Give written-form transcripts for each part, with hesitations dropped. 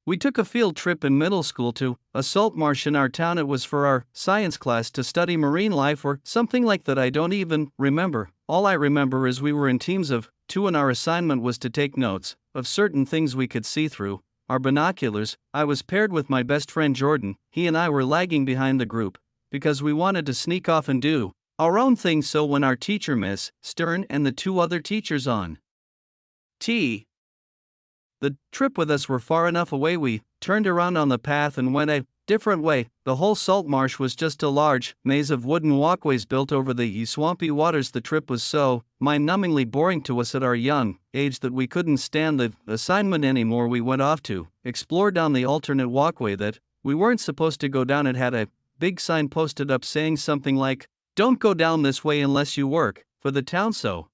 We took a field trip in middle school to a salt marsh in our town. It was for our science class to study marine life or something like that. I don't even remember. All I remember is we were in teams of 2 and our assignment was to take notes of certain things we could see through our binoculars. I was paired with my best friend Jordan. He and I were lagging behind the group because we wanted to sneak off and do our own thing. So when our teacher Miss Stern and the 2 other teachers on the trip with us were far enough away, we turned around on the path and went a different way. The whole salt marsh was just a large maze of wooden walkways built over the swampy waters. The trip was so mind-numbingly boring to us at our young age that we couldn't stand the assignment anymore. We went off to explore down the alternate walkway that we weren't supposed to go down. It had a big sign posted up saying something like, "Don't go down this way unless you work for the town." So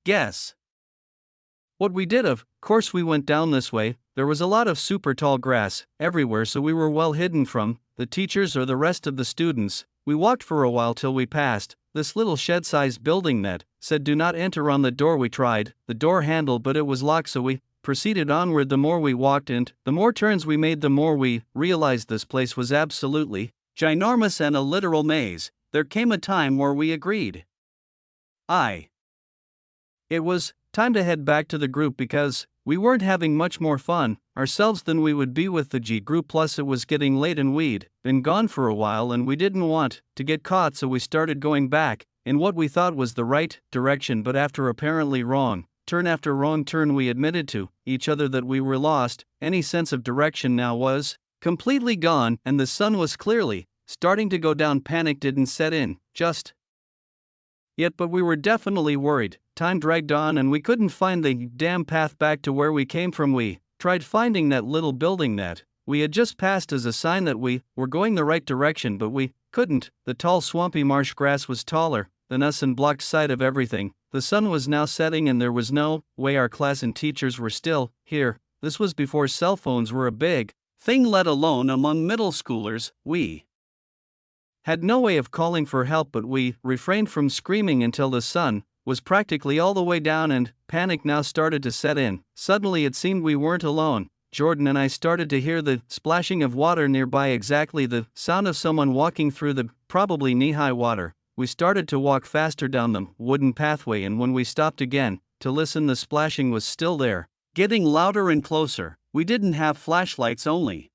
guess what we did. Of course we went down this way. There was a lot of super tall grass everywhere, so we were well hidden from the teachers or the rest of the students. We walked for a while till we passed this little shed-sized building that said "Do not enter" on the door. We tried the door handle, but it was locked, so we proceeded onward. The more we walked and the more turns we made, the more we realized this place was absolutely ginormous and a literal maze. There came a time where we agreed it was time to head back to the group because we weren't having much more fun ourselves than we would be with the G group. Plus it was getting late and we'd been gone for a while and we didn't want to get caught, so we started going back in what we thought was the right direction. But after apparently wrong turn after wrong turn, we admitted to each other that we were lost. Any sense of direction now was completely gone, and the sun was clearly starting to go down. Panic didn't set in just yet, but we were definitely worried. Time dragged on and we couldn't find the damn path back to where we came from. We tried finding that little building that we had just passed as a sign that we were going the right direction, but we couldn't. The tall swampy marsh grass was taller than us and blocked sight of everything. The sun was now setting and there was no way our class and teachers were still here. This was before cell phones were a big thing, let alone among middle schoolers. We had no way of calling for help, but we refrained from screaming until the sun was practically all the way down and panic now started to set in. Suddenly it seemed we weren't alone. Jordan and I started to hear the splashing of water nearby, exactly the sound of someone walking through the probably knee-high water. We started to walk faster down the wooden pathway, and when we stopped again to listen, the splashing was still there, getting louder and closer. We didn't have flashlights, only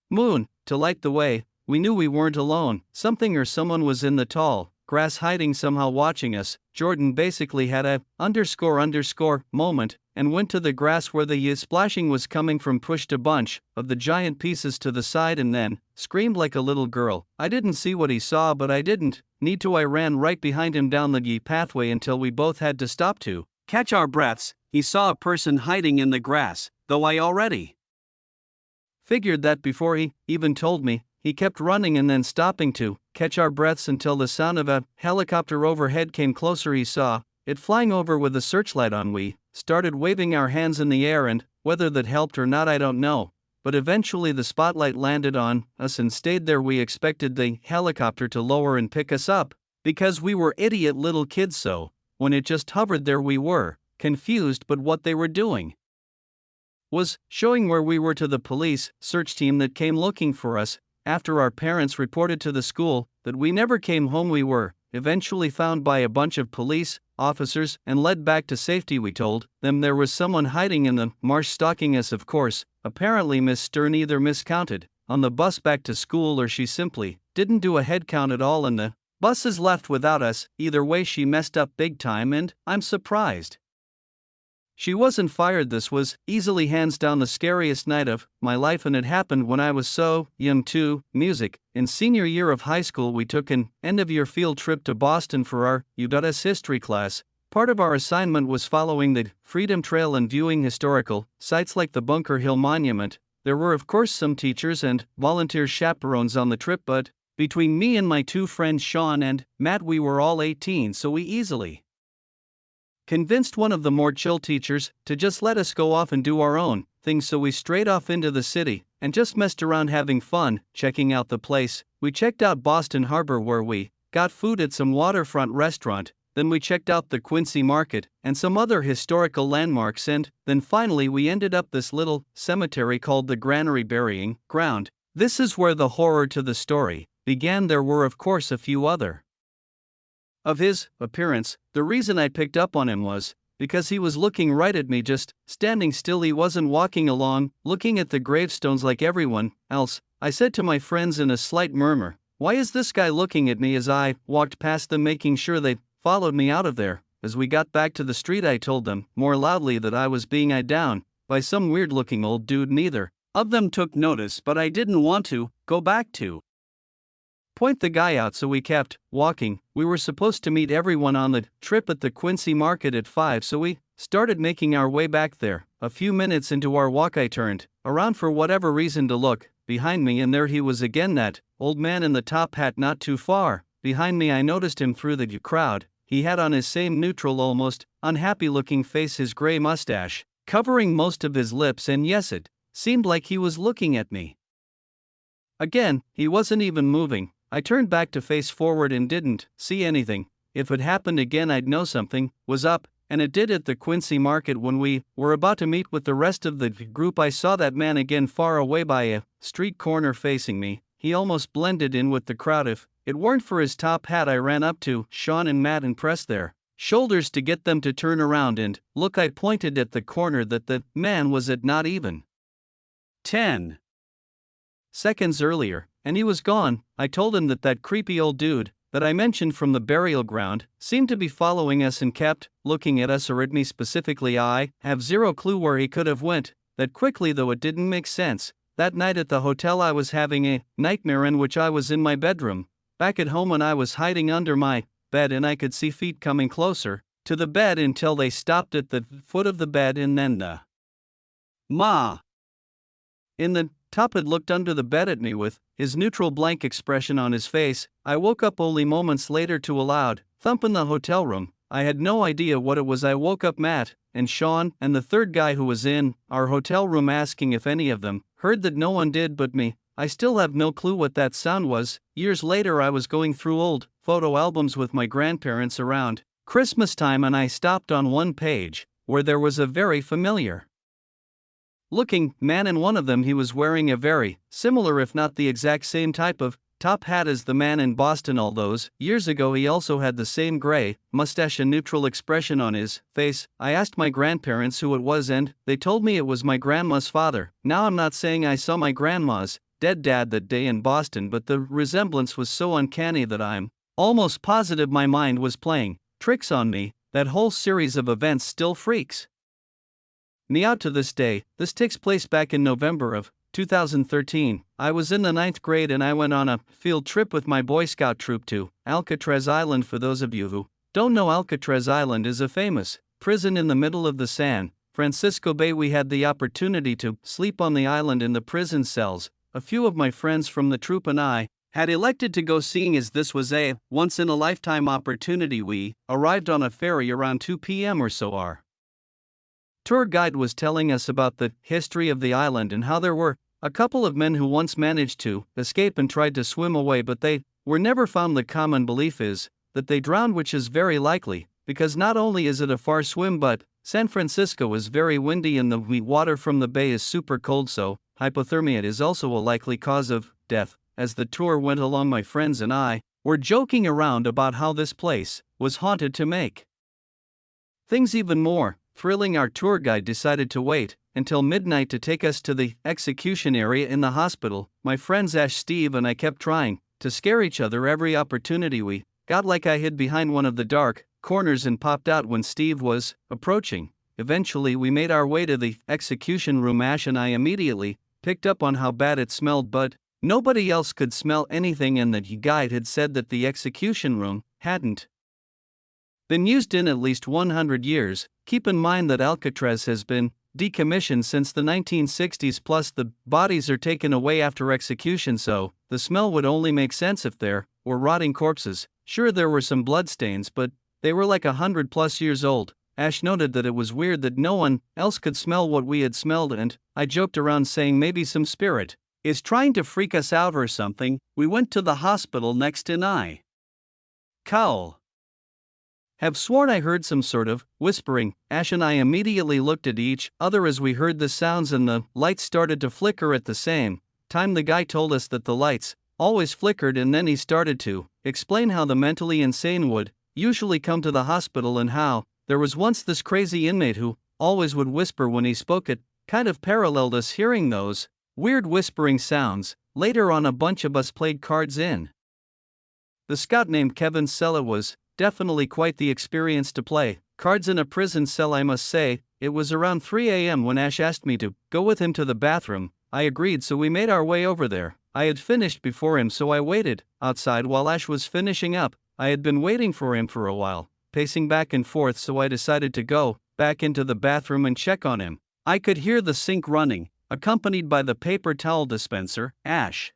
moon to light the way. We knew we weren't alone. Something or someone was in the tall grass hiding, somehow watching us. Jordan basically had a __ moment and went to the grass where the splashing was coming from, pushed a bunch of the giant pieces to the side and then screamed like a little girl. I didn't see what he saw, but I didn't need to. I ran right behind him down the pathway until we both had to stop to catch our breaths. He saw a person hiding in the grass, though I already figured that before he even told me. He kept running and then stopping to catch our breaths until the sound of a helicopter overhead came closer. He saw it flying over with a searchlight on. We started waving our hands in the air, and whether that helped or not I don't know, but eventually the spotlight landed on us and stayed there. We expected the helicopter to lower and pick us up because we were idiot little kids, so when it just hovered there we were confused, but what they were doing was showing where we were to the police search team that came looking for us. After our parents reported to the school that we never came home, we were eventually found by a bunch of police officers and led back to safety. We told them there was someone hiding in the marsh stalking us. Of course, apparently Miss Stern either miscounted on the bus back to school or she simply didn't do a head count at all and the buses left without us. Either way, she messed up big time, and I'm surprised she wasn't fired. This was easily hands down the scariest night of my life, and it happened when I was so young too. Music. In senior year of high school, we took an end-of-year field trip to Boston for our U.S. history class. Part of our assignment was following the Freedom Trail and viewing historical sites like the Bunker Hill Monument. There were of course some teachers and volunteer chaperones on the trip, but between me and my 2 friends Sean and Matt, we were all 18, so we easily convinced one of the more chill teachers to just let us go off and do our own thing. So we strayed off into the city and just messed around having fun, checking out the place. We checked out Boston Harbor where we got food at some waterfront restaurant. then we checked out the Quincy Market and some other historical landmarks, and then finally we ended up this little cemetery called the Granary Burying Ground. This is where the horror to the story began. There were of course a few other of his appearance. The reason I picked up on him was because he was looking right at me, just standing still. He wasn't walking along, looking at the gravestones like everyone else. I said to my friends in a slight murmur, "Why is this guy looking at me?" As I walked past them, making sure they followed me out of there. As we got back to the street, I told them, more loudly, that I was being eyed down by some weird-looking old dude. Neither of them took notice, but I didn't want to go back to point the guy out, so we kept walking. We were supposed to meet everyone on the trip at the Quincy Market at 5, so we started making our way back there. A few minutes into our walk, I turned around for whatever reason to look behind me, and there he was again, that old man in the top hat not too far behind me. I noticed him through the crowd. He had on his same neutral, almost unhappy-looking face, his gray mustache covering most of his lips, and yes, it seemed like he was looking at me. Again, he wasn't even moving. I turned back to face forward and didn't see anything. If it happened again, I'd know something was up, and it did at the Quincy Market. When we were about to meet with the rest of the group, I saw that man again far away by a street corner facing me. He almost blended in with the crowd. If it weren't for his top hat, I ran up to Sean and Matt and pressed their shoulders to get them to turn around and look. I pointed at the corner that the man was at not even 10 seconds earlier, and he was gone. I told him that that creepy old dude that I mentioned from the burial ground seemed to be following us and kept looking at us, or at me specifically. I have zero clue where he could have went that quickly, though it didn't make sense. That night at the hotel, I was having a nightmare in which I was in my bedroom back at home, and I was hiding under my bed, and I could see feet coming closer to the bed until they stopped at the foot of the bed, and then the ma in the top had looked under the bed at me with his neutral blank expression on his face. I woke up only moments later to a loud thump in the hotel room. I had no idea what it was. I woke up Matt and Sean and the third guy who was in our hotel room, asking if any of them heard that. No one did but me. I still have no clue what that sound was. Years later, I was going through old photo albums with my grandparents around Christmas time, and I stopped on one page where there was a very familiar looking man in one of them. He was wearing a very similar, if not the exact same type of top hat as the man in Boston all those years ago. He also had the same gray mustache and neutral expression on his face. I asked my grandparents who it was, and they told me it was my grandma's father. Now, I'm not saying I saw my grandma's dead dad that day in Boston, but the resemblance was so uncanny that I'm almost positive my mind was playing tricks on me. That whole series of events still freaks me out to this day. This takes place back in November of 2013. I was in the 9th grade, and I went on a field trip with my Boy Scout troop to Alcatraz Island. For those of you who don't know, Alcatraz Island is a famous prison in the middle of the San Francisco Bay. We had the opportunity to sleep on the island in the prison cells. A few of my friends from the troop and I had elected to go seeing, as this was a once-in-a-lifetime opportunity. We arrived on a ferry around 2 p.m. or so. Our tour guide was telling us about the history of the island and how there were a couple of men who once managed to escape and tried to swim away, but they were never found. The common belief is that they drowned, which is very likely, because not only is it a far swim, but San Francisco is very windy and the water from the bay is super cold, so hypothermia is also a likely cause of death. As the tour went along, my friends and I were joking around about how this place was haunted. To make things even more thrilling, our tour guide decided to wait until midnight to take us to the execution area in the hospital. My friends Ash, Steve, and I kept trying to scare each other every opportunity we got, like I hid behind one of the dark corners and popped out when Steve was approaching. Eventually, we made our way to the execution room. Ash and I immediately picked up on how bad it smelled, but nobody else could smell anything, and the guide had said that the execution room hadn't been used in at least 100 years. Keep in mind that Alcatraz has been decommissioned since the 1960s, plus the bodies are taken away after execution, so the smell would only make sense if there were rotting corpses. Sure, there were some bloodstains, but they were like 100+ years old. Ash noted that it was weird that no one else could smell what we had smelled, and I joked around saying maybe some spirit is trying to freak us out or something. We went to the hospital next, and I Cowell have sworn I heard some sort of whispering. Ash and I immediately looked at each other as we heard the sounds, and the lights started to flicker at the same time. The guy told us that the lights always flickered, and then he started to explain how the mentally insane would usually come to the hospital and how there was once this crazy inmate who always would whisper when he spoke. It kind of paralleled us hearing those weird whispering sounds. Later on, a bunch of us played cards in the scout named Kevin's cell. It was definitely quite the experience to play cards in a prison cell, I must say. It was around 3 a.m. when Ash asked me to go with him to the bathroom. I agreed, so we made our way over there. I had finished before him, so I waited outside while Ash was finishing up. I had been waiting for him for a while, pacing back and forth, so I decided to go back into the bathroom and check on him. I could hear the sink running, accompanied by the paper towel dispenser. Ash.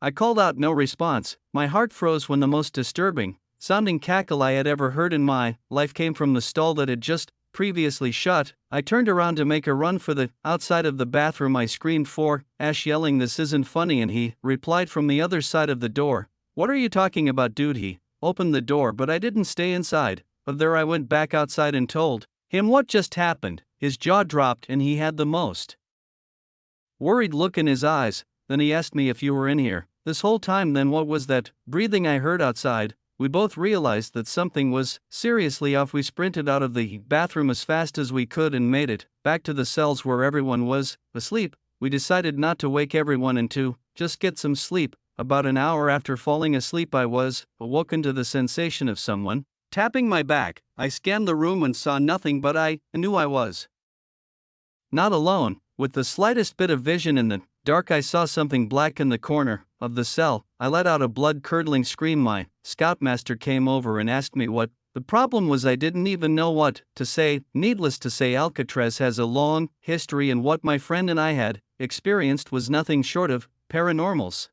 I called out, no response. My heart froze when the most disturbing sounding cackle I had ever heard in my life came from the stall that had just previously shut. I turned around to make a run for the outside of the bathroom. I screamed for Ash, yelling, "This isn't funny," and he replied from the other side of the door, "What are you talking about, dude?" He opened the door, but I didn't stay inside. But there I went back outside and told him what just happened. His jaw dropped and he had the most worried look in his eyes. Then he asked me if you were in here this whole time. Then what was that breathing I heard outside? We both realized that something was seriously off. We sprinted out of the bathroom as fast as we could and made it back to the cells where everyone was asleep. We decided not to wake everyone and to just get some sleep. About an hour after falling asleep, I was awoken to the sensation of someone tapping my back. I scanned the room and saw nothing, but I knew I was not alone. With the slightest bit of vision in the dark, I saw something black in the corner of the cell. I let out a blood-curdling scream. My scoutmaster came over and asked me what the problem was. I didn't even know what to say. Needless to say, Alcatraz has a long history, and what my friend and I had experienced was nothing short of paranormals.